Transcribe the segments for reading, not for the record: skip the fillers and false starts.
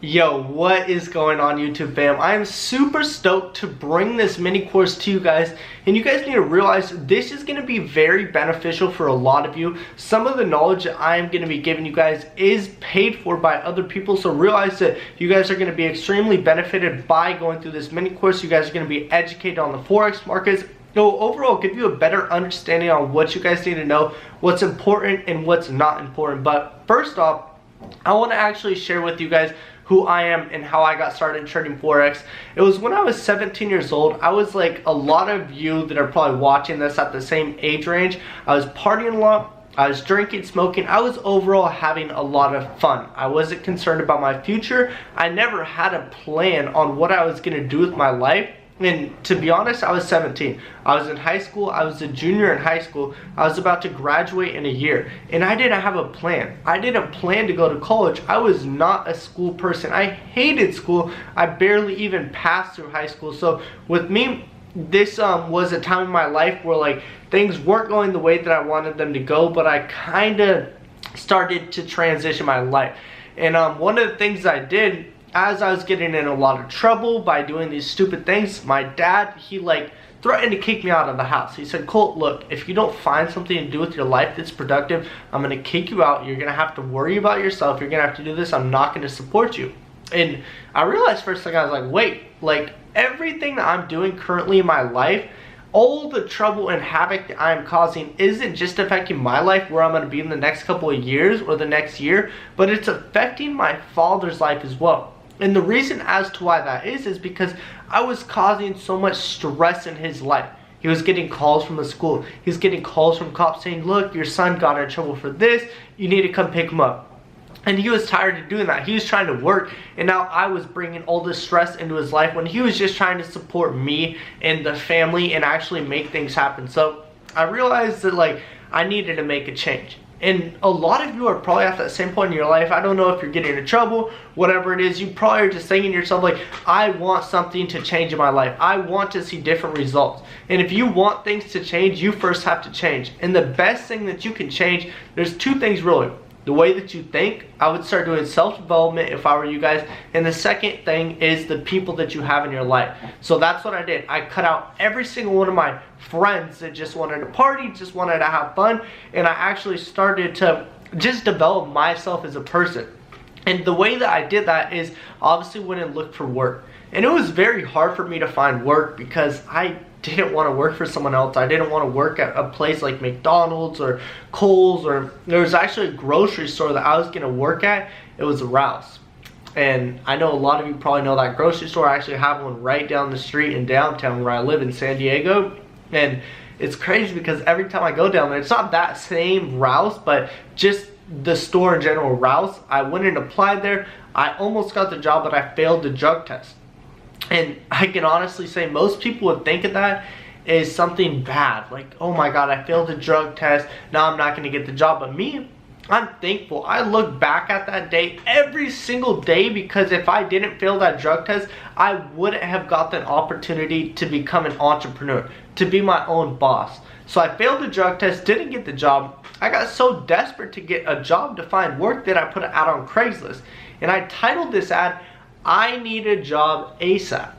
Yo, what is going on, YouTube fam? I am super stoked to bring this mini course to you guys, and you guys need to realize this is going to be very beneficial for a lot of you. Some of the knowledge that I am going to be giving you guys is paid for by other people, so realize that you guys are going to be extremely benefited by going through this mini course. You guys are going to be educated on the Forex markets. It will overall give you a better understanding on what you guys need to know, what's important and what's not important. But first off, I want to actually share with you guys who I am and how I got started trading Forex. It was when I was 17 years old. I was like a lot of you that are probably watching this at the same age range. I was partying a lot. I was drinking, smoking. I was overall having a lot of fun. I wasn't concerned about my future. I never had a plan on what I was going to do with my life. And to be honest, I was 17. I was in high school. I was a junior in high school. I was about to graduate in a year. And I didn't have a plan. I didn't plan to go to college. I was not a school person. I hated school. I barely even passed through high school. So with me, this was a time in my life where like things weren't going the way that I wanted them to go, but I kind of started to transition my life. And one of the things I did, as I was getting in a lot of trouble by doing these stupid things, my dad, he like threatened to kick me out of the house. He said, Colt, look, if you don't find something to do with your life that's productive, I'm going to kick you out. You're going to have to worry about yourself. You're going to have to do this. I'm not going to support you. And I realized first thing, I was like, wait, like everything that I'm doing currently in my life, all the trouble and havoc that I am causing isn't just affecting my life, where I'm going to be in the next couple of years or the next year, but it's affecting my father's life as well. And the reason as to why that is because I was causing so much stress in his life. He was getting calls from the school. He was getting calls from cops saying, look, your son got in trouble for this. You need to come pick him up. And he was tired of doing that. He was trying to work. And now I was bringing all this stress into his life when he was just trying to support me and the family and actually make things happen. So I realized that like I needed to make a change. And a lot of you are probably at that same point in your life. I don't know if you're getting in trouble, whatever it is. You probably are just thinking to yourself like, I want something to change in my life. I want to see different results. And if you want things to change, you first have to change. And the best thing that you can change, there's two things really. The way that you think, I would start doing self-development if I were you guys. And the second thing is the people that you have in your life. So that's what I did. I cut out every single one of my friends that just wanted to party, just wanted to have fun. And I actually started to just develop myself as a person. And the way that I did that is obviously went and looked for work. And it was very hard for me to find work because I didn't want to work for someone else. I didn't want to work at a place like McDonald's or Cole's, or there was actually a grocery store that I was going to work at. It was a Rouse. And I know a lot of you probably know that grocery store. I actually have one right down the street in downtown where I live in San Diego. And it's crazy because every time I go down there, it's not that same Rouse, but just the store in general, Rouse. I went and applied there. I almost got the job, but I failed the drug test. And I can honestly say most people would think of that as something bad. Like, oh my God, I failed the drug test. Now I'm not going to get the job. But me, I'm thankful. I look back at that day every single day, because if I didn't fail that drug test, I wouldn't have got the opportunity to become an entrepreneur, to be my own boss. So I failed the drug test, didn't get the job. I got so desperate to get a job, to find work, that I put it out on Craigslist. And I titled this ad, I need a job ASAP.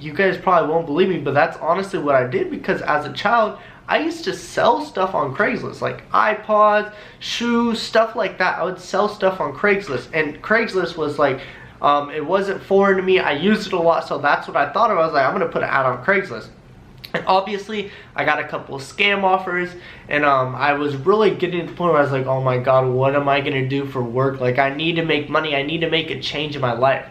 You guys probably won't believe me, but that's honestly what I did, because as a child, I used to sell stuff on Craigslist, like iPods, shoes, stuff like that. I would sell stuff on Craigslist, and Craigslist was like, it wasn't foreign to me. I used it a lot, so that's what I thought of. I was like, I'm gonna put it out on Craigslist. And obviously, I got a couple of scam offers, and I was really getting to the point where I was like, oh my God, what am I gonna do for work? Like, I need to make money. I need to make a change in my life.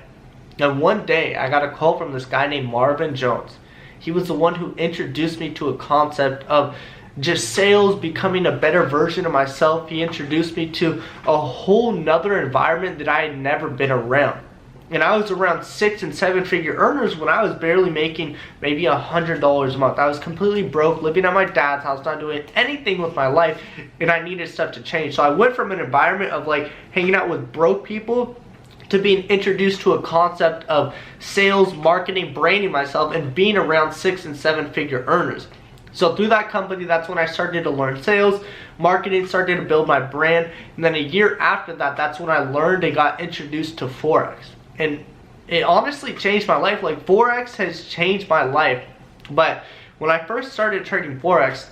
And one day, I got a call from this guy named Marvin Jones. He was the one who introduced me to a concept of just sales, becoming a better version of myself. He introduced me to a whole nother environment that I had never been around. And I was around 6- and 7-figure earners when I was barely making maybe $100 a month. I was completely broke, living at my dad's house, not doing anything with my life, and I needed stuff to change. So I went from an environment of like hanging out with broke people to being introduced to a concept of sales, marketing, branding myself, and being around 6- and 7-figure earners. So through that company, that's when I started to learn sales, marketing, started to build my brand. And then a year after that, that's when I learned and got introduced to Forex. And it honestly changed my life. Like, Forex has changed my life. But when I first started trading Forex,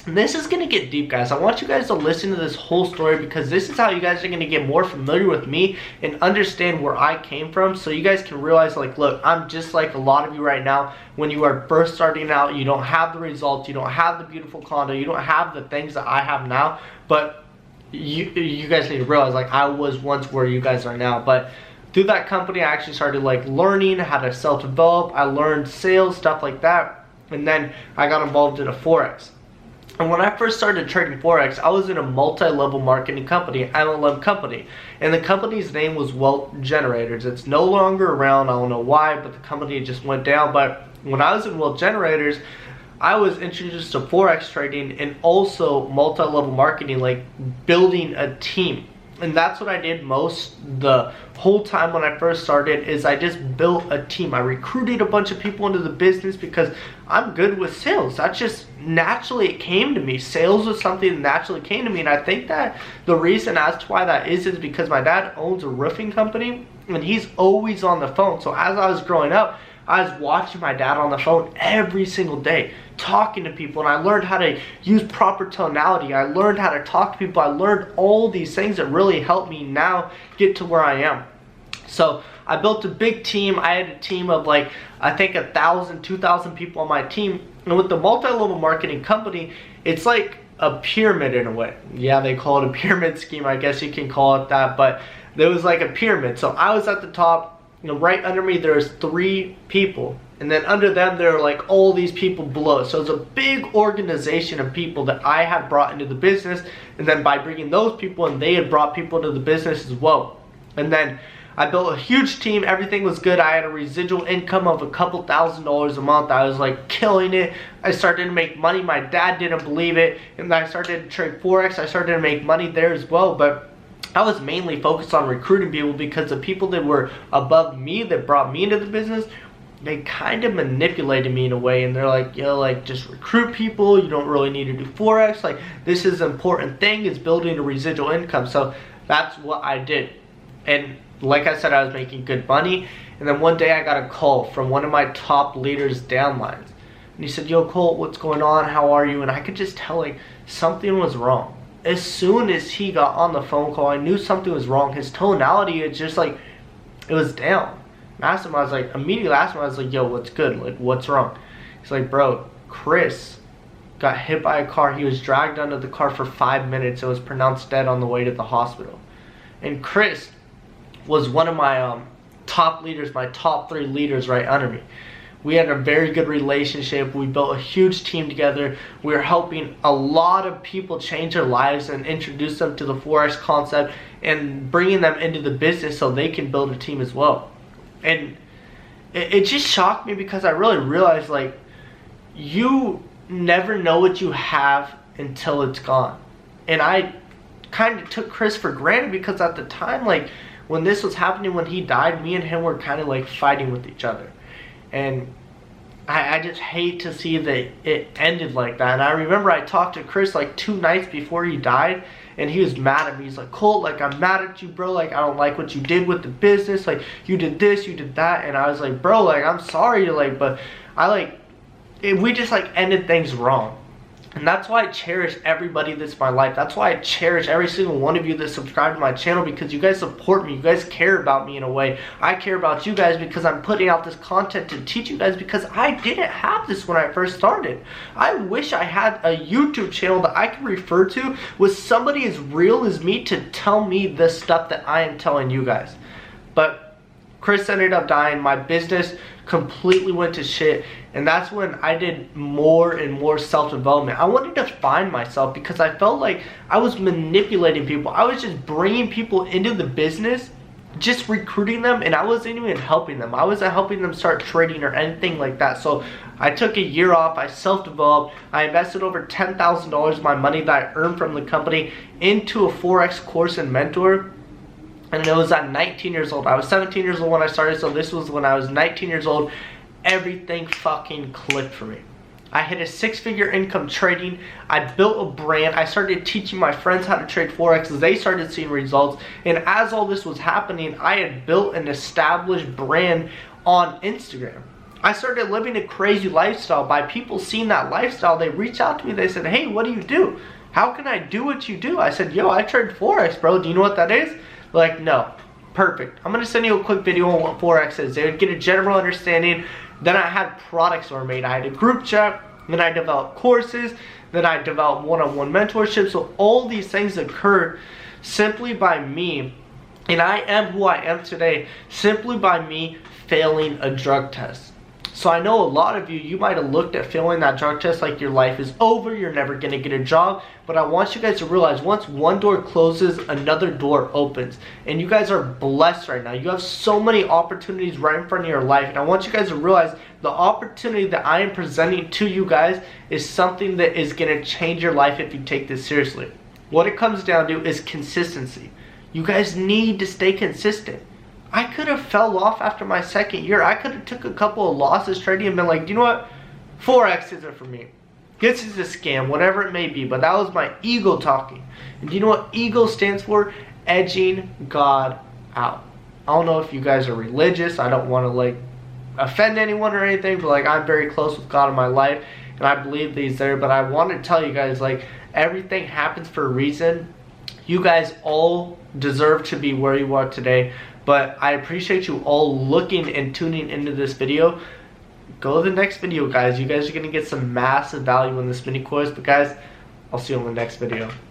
this is going to get deep, guys. I want you guys to listen to this whole story, because this is how you guys are going to get more familiar with me and understand where I came from, so you guys can realize, like, look, I'm just like a lot of you right now. When you are first starting out, you don't have the results, you don't have the beautiful condo, you don't have the things that I have now, but you guys need to realize, like, I was once where you guys are now. But through that company, I actually started like learning how to self-develop. I learned sales, stuff like that, and then I got involved in a Forex. And when I first started trading Forex, I was in a multi-level marketing company, MLM company. And the company's name was Wealth Generators. It's no longer around. I don't know why, but the company just went down. But when I was in Wealth Generators, I was introduced to Forex trading and also multi-level marketing, like building a team. And that's what I did most the whole time when I first started, is I just built a team. I recruited a bunch of people into the business because I'm good with sales. That just naturally it came to me. Sales was something that naturally came to me. And I think that the reason as to why that is because my dad owns a roofing company and he's always on the phone. So as I was growing up, I was watching my dad on the phone every single day, talking to people, and I learned how to use proper tonality. I learned how to talk to people. I learned all these things that really helped me now get to where I am. So I built a big team. I had a team of like, I think 1,000, 2,000 people on my team. And with the multi-level marketing company, it's like a pyramid in a way. Yeah, they call it a pyramid scheme. I guess you can call it that, but there was like a pyramid. So I was at the top. You know, right under me there's 3 people, and then under them there are like all these people below. So it's a big organization of people that I have brought into the business, and then by bringing those people in, they had brought people into the business as well. And then I built a huge team. Everything was good. I had a residual income of a couple $1,000s a month. I was like killing it. I started to make money. My dad didn't believe it, and then I started to trade Forex. I started to make money there as well. But I was mainly focused on recruiting people, because the people that were above me that brought me into the business, they kind of manipulated me in a way, and they're like, yo, like, just recruit people, you don't really need to do Forex, like, this is an important thing, is building a residual income. So that's what I did. And like I said, I was making good money. And then one day I got a call from one of my top leaders downlines, and he said, yo, Colt, what's going on, how are you? And I could just tell, like, something was wrong. As soon as he got on the phone call, I knew something was wrong. His tonality, it's just like, it was down. I asked him, I was like, immediately asked him, I was like, yo, what's good? Like, what's wrong? He's like, bro, Chris got hit by a car. He was dragged under the car for 5 minutes and was pronounced dead on the way to the hospital. And Chris was one of my top leaders, my top 3 leaders right under me. We had a very good relationship. We built a huge team together. We were helping a lot of people change their lives and introduce them to the Forex concept and bringing them into the business so they can build a team as well. And it just shocked me, because I really realized, like, you never know what you have until it's gone. And I kind of took Chris for granted, because at the time, like, when this was happening, when he died, me and him were kind of like fighting with each other. And I just hate to see that it ended like that. And I remember I talked to Chris like 2 nights before he died, and he was mad at me. He's like, Colt, like, I'm mad at you, bro. Like, I don't like what you did with the business. Like, you did this, you did that. And I was like, bro, like, I'm sorry, like, but we just like ended things wrong. And that's why I cherish everybody that's in my life. That's why I cherish every single one of you that subscribe to my channel, because you guys support me. You guys care about me in a way. I care about you guys because I'm putting out this content to teach you guys, because I didn't have this when I first started. I wish I had a YouTube channel that I could refer to with somebody as real as me to tell me the stuff that I am telling you guys. But Chris ended up dying. My business completely went to shit, and that's when I did more and more self-development. I wanted to find myself, because I felt like I was manipulating people. I was just bringing people into the business, just recruiting them, and I wasn't even helping them. I wasn't helping them start trading or anything like that. So I took a year off. I self-developed. I invested over $10,000 of my money that I earned from the company into a Forex course and mentor. And it was at 19 years old. I was 17 years old when I started, so this was when I was 19 years old. Everything fucking clicked for me. I hit a 6-figure income trading. I built a brand. I started teaching my friends how to trade Forex. They started seeing results. And as all this was happening, I had built an established brand on Instagram. I started living a crazy lifestyle. By people seeing that lifestyle, they reached out to me. They said, hey, what do you do? How can I do what you do? I said, yo, I trade Forex, bro. Do you know what that is? They're like, no. Perfect. I'm going to send you a quick video on what Forex is. They would get a general understanding. Then I had products that were made. I had a group chat. Then I developed courses. Then I developed one-on-one mentorship. So all these things occurred simply by me. And I am who I am today simply by me failing a drug test. So I know a lot of you, you might have looked at failing that drug test like your life is over, you're never going to get a job. But I want you guys to realize once one door closes, another door opens. And you guys are blessed right now. You have so many opportunities right in front of your life. And I want you guys to realize the opportunity that I am presenting to you guys is something that is going to change your life if you take this seriously. What it comes down to is consistency. You guys need to stay consistent. I could have fell off after my second year. I could have took a couple of losses trading and been like, you know what? Forex isn't for me. This is a scam, whatever it may be. But that was my ego talking. And do you know what ego stands for? Edging God out. I don't know if you guys are religious. I don't want to like offend anyone or anything. But like I'm very close with God in my life. And I believe that He's there. But I want to tell you guys like everything happens for a reason. You guys all deserve to be where you are today. But I appreciate you all looking and tuning into this video. Go to the next video, guys. You guys are going to get some massive value in this mini course. But guys, I'll see you on the next video.